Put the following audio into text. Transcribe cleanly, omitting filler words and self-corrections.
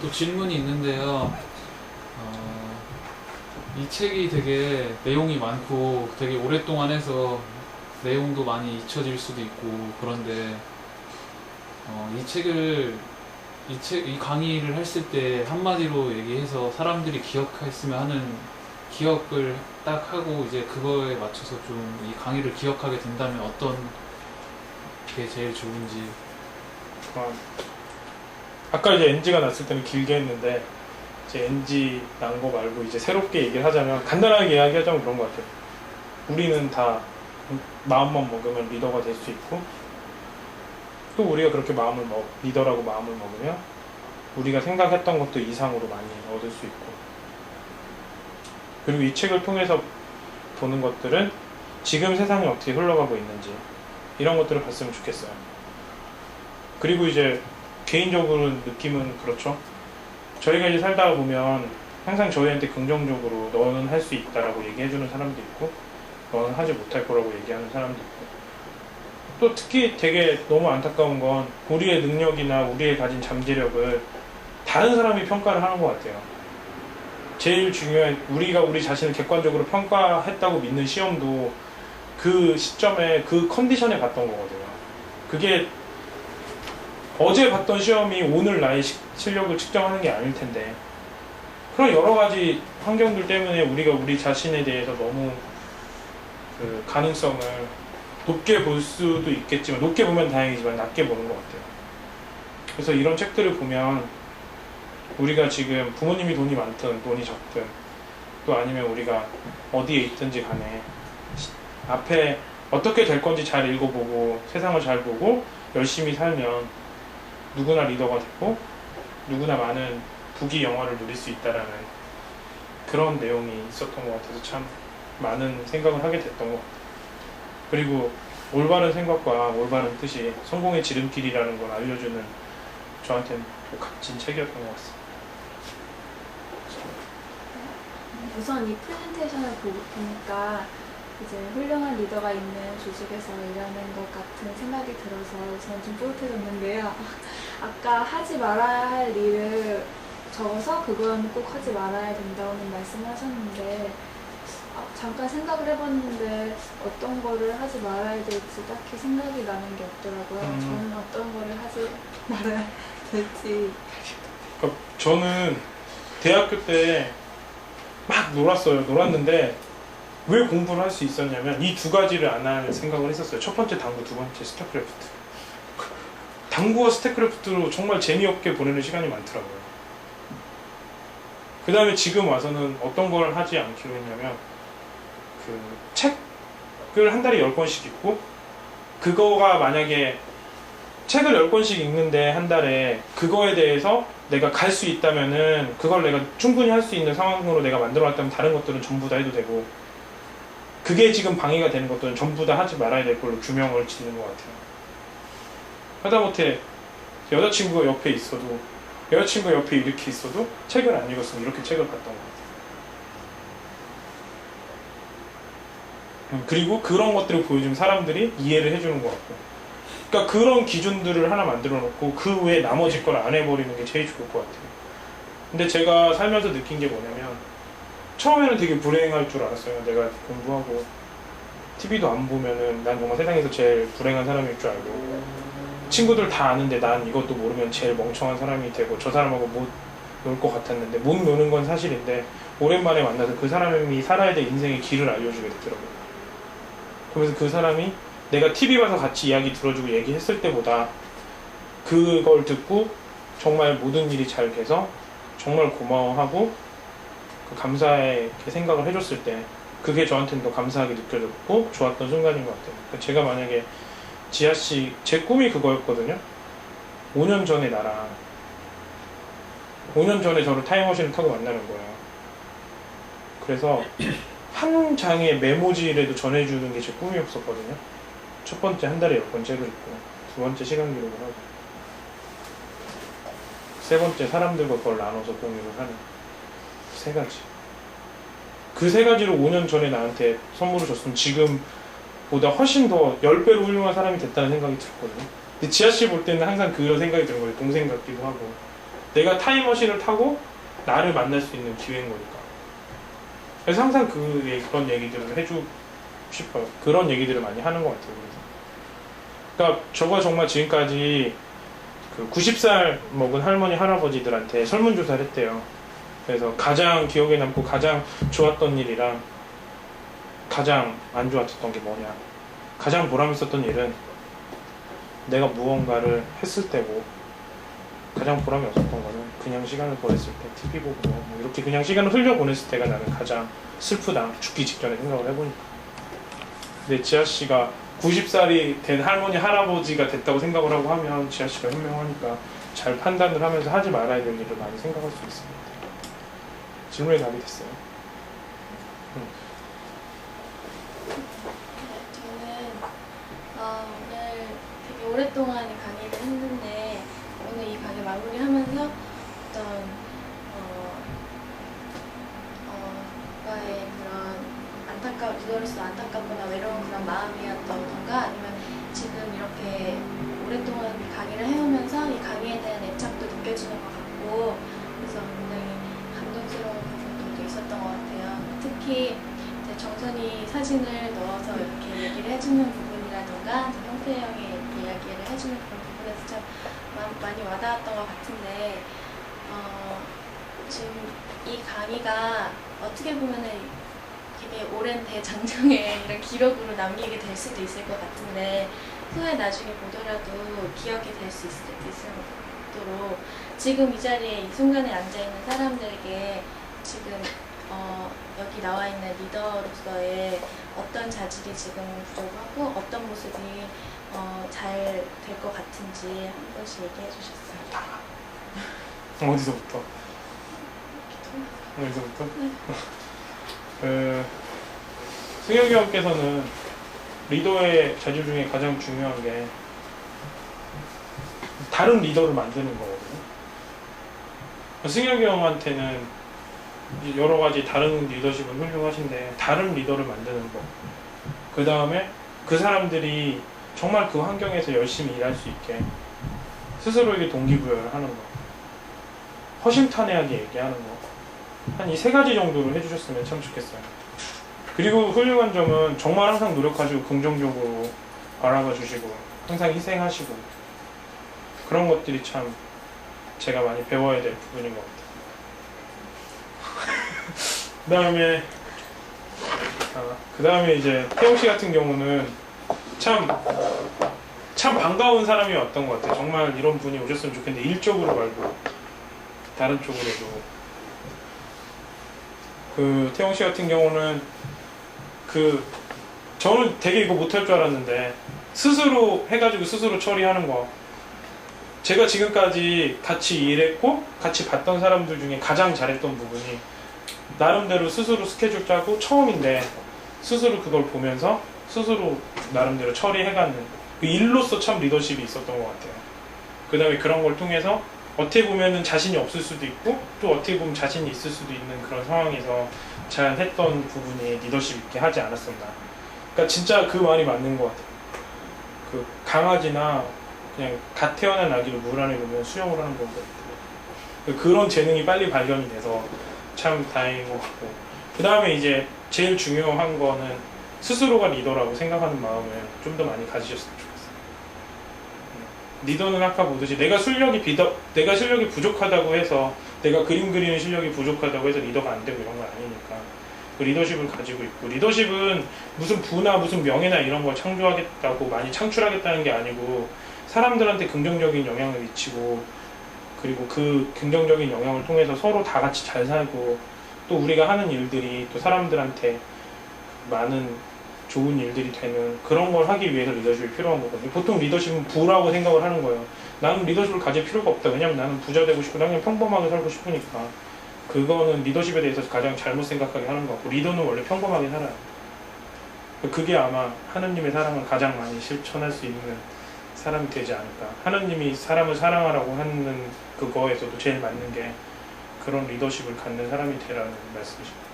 또 질문이 있는데요. 이 책이 되게 내용이 많고 되게 오랫동안 해서 내용도 많이 잊혀질 수도 있고 그런데 이 강의를 했을 때 한마디로 얘기해서 사람들이 기억했으면 하는 기억을 딱 하고 이제 그거에 맞춰서 좀 이 강의를 기억하게 된다면 어떤 게 제일 좋은지. 어, 아까 이제 NG가 났을 때는 길게 했는데 이제 NG 난 거 말고 이제 새롭게 얘기를 하자면 간단하게 이야기하자면 그런 것 같아요. 우리는 다 마음만 먹으면 리더가 될 수 있고 또 우리가 그렇게 리더라고 마음을 먹으면 우리가 생각했던 것도 이상으로 많이 얻을 수 있고 그리고 이 책을 통해서 보는 것들은 지금 세상이 어떻게 흘러가고 있는지 이런 것들을 봤으면 좋겠어요. 그리고 이제 개인적으로 느낌은 그렇죠. 저희가 이제 살다가 보면 항상 저희한테 긍정적으로 너는 할 수 있다라고 얘기해주는 사람도 있고 너는 하지 못할 거라고 얘기하는 사람도 있고 또 특히 되게 너무 안타까운 건 우리의 능력이나 우리의 가진 잠재력을 다른 사람이 평가를 하는 것 같아요. 제일 중요한 우리가 우리 자신을 객관적으로 평가했다고 믿는 시험도 그 시점에 그 컨디션에 봤던 거거든요. 그게 어제 봤던 시험이 오늘 나의 실력을 측정하는 게 아닐 텐데 그런 여러 가지 환경들 때문에 우리가 우리 자신에 대해서 너무 그 가능성을 높게 볼 수도 있겠지만 높게 보면 다행이지만 낮게 보는 것 같아요. 그래서 이런 책들을 보면 우리가 지금 부모님이 돈이 많든 돈이 적든 또 아니면 우리가 어디에 있든지 간에 앞에 어떻게 될 건지 잘 읽어보고 세상을 잘 보고 열심히 살면 누구나 리더가 되고 누구나 많은 부귀 영화를 누릴 수 있다라는 그런 내용이 있었던 것 같아서 참 많은 생각을 하게 됐던 것 같아요. 그리고 올바른 생각과 올바른 뜻이 성공의 지름길이라는 걸 알려주는 저한테는 값진 책이었던 것 같습니다. 우선 이 프레젠테이션을 보니까 이제 훌륭한 리더가 있는 조직에서 일하는 것 같은 생각이 들어서 저는 좀 뿌듯해졌는데요. 아까 하지 말아야 할 일을 적어서 그건 꼭 하지 말아야 된다고는 말씀을 하셨는데 잠깐 생각을 해봤는데 어떤 거를 하지 말아야 될지 딱히 생각이 나는 게 없더라고요. 저는 어떤 거를 하지 말아야 될지. 그러니까 저는 대학교 때 막 놀았는데 왜 공부를 할 수 있었냐면 이 두 가지를 안 할 생각을 했었어요. 첫 번째 당구, 두 번째 스타크래프트. 당구와 스타크래프트로 정말 재미없게 보내는 시간이 많더라고요. 그 다음에 지금 와서는 어떤 걸 하지 않기로 했냐면 그 책을 한 달에 10권씩 읽고 그거가 만약에 책을 10권씩 읽는데 한 달에 그거에 대해서 내가 갈 수 있다면은 그걸 내가 충분히 할 수 있는 상황으로 내가 만들어 놨다면 다른 것들은 전부 다 해도 되고 그게 지금 방해가 되는 것들은 전부 다 하지 말아야 될 걸로 규명을 짓는 것 같아요. 하다못해 여자친구가 옆에 있어도 여자친구가 옆에 이렇게 있어도 책을 안 읽었으면 이렇게 책을 봤던 것 같아요. 그리고 그런 것들을 보여주면 사람들이 이해를 해주는 것 같고 그러니까 그런 기준들을 하나 만들어 놓고 그 외에 나머지 걸 안 해버리는 게 제일 좋을 것 같아요. 근데 제가 살면서 느낀 게 뭐냐면 처음에는 되게 불행할 줄 알았어요. 내가 공부하고 TV도 안 보면은 난 정말 세상에서 제일 불행한 사람일 줄 알고 친구들 다 아는데 난 이것도 모르면 제일 멍청한 사람이 되고 저 사람하고 못 놀 것 같았는데 못 노는 건 사실인데 오랜만에 만나서 그 사람이 살아야 될 인생의 길을 알려주게 되더라고요. 그래서 그 사람이 내가 TV 봐서 같이 이야기 들어주고 얘기했을 때보다 그걸 듣고 정말 모든 일이 잘 돼서 정말 고마워하고 그 감사의 생각을 해줬을 때 그게 저한테는 더 감사하게 느껴졌고 좋았던 순간인 것 같아요. 그러니까 제가 만약에 지아씨 제 꿈이 그거였거든요. 5년 전에 나랑 5년 전에 저를 타임머신을 타고 만나는 거예요. 그래서 한 장의 메모지라도 전해주는 게 제 꿈이었었거든요. 첫 번째 한 달에 10권 책을 읽고 두 번째 시간 기록을 하고 세 번째 사람들과 그걸 나눠서 공유를 하는 세 가지. 그 세 가지로 5년 전에 나한테 선물을 줬으면 지금보다 훨씬 더 10배로 훌륭한 사람이 됐다는 생각이 들었거든요. 근데 지아씨 볼 때는 항상 그런 생각이 드는 거예요. 동생 같기도 하고 내가 타임머신을 타고 나를 만날 수 있는 기회인 거니까. 그래서 항상 그런 얘기들을 해주고 싶어요. 그런 얘기들을 많이 하는 것 같아요. 그러니까 저가 정말 지금까지 그 90살 먹은 할머니 할아버지들한테 설문조사를 했대요. 그래서 가장 기억에 남고 가장 좋았던 일이랑 가장 안 좋았던 게 뭐냐, 가장 보람 있었던 일은 내가 무언가를 했을 때고, 가장 보람이 없었던 거는 그냥 시간을 보냈을 때 TV 보고 뭐 이렇게 그냥 시간을 흘려보냈을 때가 나는 가장 슬프다, 죽기 직전에 생각을 해보니까. 근데 지아씨가 90살이 된 할머니 할아버지가 됐다고 생각을 하고 하면 지아씨가 현명하니까 잘 판단을 하면서 하지 말아야 될 일을 많이 생각할 수 있습니다. 질문에 답이 됐어요. 저는 오늘 되게 오랫동안 강의를 했는데 오늘 이 강의 마무리하면서 어떤 누가의 그런 누구로서 안타깝거나 외로운 그런 마음이었던가 아니면 지금 이렇게 오랫동안 강의를 해오면서 이 강의에 대한 애착도 느껴지는 것 같고, 그래서 굉장히 감동스러운 부분도 있었던 것 같아요. 특히 이제 정선이 사진을 넣어서 이렇게 얘기를 해주는 부분이라든가 형태 형이 이렇게 이야기를 해주는 그런 부분에서 참 많이 와닿았던 것 같은데, 지금 이 강의가 어떻게 보면은 되게 오랜 대장정의 이런 기록으로 남기게 될 수도 있을 것 같은데, 후에 나중에 보더라도 기억이 될 수 있도록 지금 이 자리에 이 순간에 앉아있는 사람들에게 지금 여기 나와 있는 리더로서의 어떤 자질이 지금 부족하고 어떤 모습이 잘 될 것 같은지 한 번씩 얘기해 주셨어요. 어디서부터? 어디서부터? 네. 승혁이 형께서는 리더의 자질 중에 가장 중요한 게 다른 리더를 만드는 거거든요. 승혁이 형한테는 여러 가지 다른 리더십은 훌륭하신데 다른 리더를 만드는 거, 그 다음에 그 사람들이 정말 그 환경에서 열심히 일할 수 있게 스스로에게 동기부여를 하는 거, 허심탄회하게 얘기하는 거, 한 이 3가지 정도를 해주셨으면 참 좋겠어요. 그리고 훌륭한 점은 정말 항상 노력하시고 긍정적으로 바라봐 주시고 항상 희생하시고, 그런 것들이 참 제가 많이 배워야 될 부분인 것 같아요. 그 다음에 이제 태용 씨 같은 경우는 참 반가운 사람이 왔던 것 같아요. 정말 이런 분이 오셨으면 좋겠는데, 일적으로 말고 다른 쪽으로도. 그 태용 씨 같은 경우는 저는 되게 이거 못할 줄 알았는데 스스로 해가지고 스스로 처리하는 거, 제가 지금까지 같이 일했고 같이 봤던 사람들 중에 가장 잘했던 부분이 나름대로 스스로 스케줄 짜고, 처음인데 스스로 그걸 보면서 스스로 나름대로 처리해가는 그 일로서 참 리더십이 있었던 것 같아요. 그 다음에 그런 걸 통해서 어떻게 보면은 자신이 없을 수도 있고 또 어떻게 보면 자신이 있을 수도 있는 그런 상황에서 잘 했던 부분이 리더십 있게 하지 않았었나. 그러니까 진짜 그 말이 맞는 것 같아요. 그 강아지나 그냥 갓 태어난 아기를 물 안에 넣으면 수영을 하는 것 같아요. 그런 재능이 빨리 발견이 돼서 참 다행인 것 같고, 그 다음에 이제 제일 중요한 거는 스스로가 리더라고 생각하는 마음을 좀 더 많이 가지셨으면 좋겠어요. 리더는 아까 보듯이 내가 실력이 부족하다고 해서, 내가 그림 그리는 실력이 부족하다고 해서 리더가 안 되고 이런 건 아니니까 그 리더십을 가지고 있고, 리더십은 무슨 부나 무슨 명예나 이런 걸 창조하겠다고 많이 창출하겠다는 게 아니고 사람들한테 긍정적인 영향을 미치고, 그리고 그 긍정적인 영향을 통해서 서로 다 같이 잘 살고, 또 우리가 하는 일들이 또 사람들한테 많은 좋은 일들이 되는 그런 걸 하기 위해서 리더십이 필요한 거거든요. 보통 리더십은 부라고 생각을 하는 거예요. 나는 리더십을 가질 필요가 없다. 왜냐면 나는 부자 되고 싶고 그냥 평범하게 살고 싶으니까. 그거는 리더십에 대해서 가장 잘못 생각하게 하는 거 같고, 리더는 원래 평범하게 살아요. 그게 아마 하느님의 사랑을 가장 많이 실천할 수 있는 사람이 되지 않을까. 하느님이 사람을 사랑하라고 하는 그거에서도 제일 맞는 게 그런 리더십을 갖는 사람이 되라는 말씀이십니다.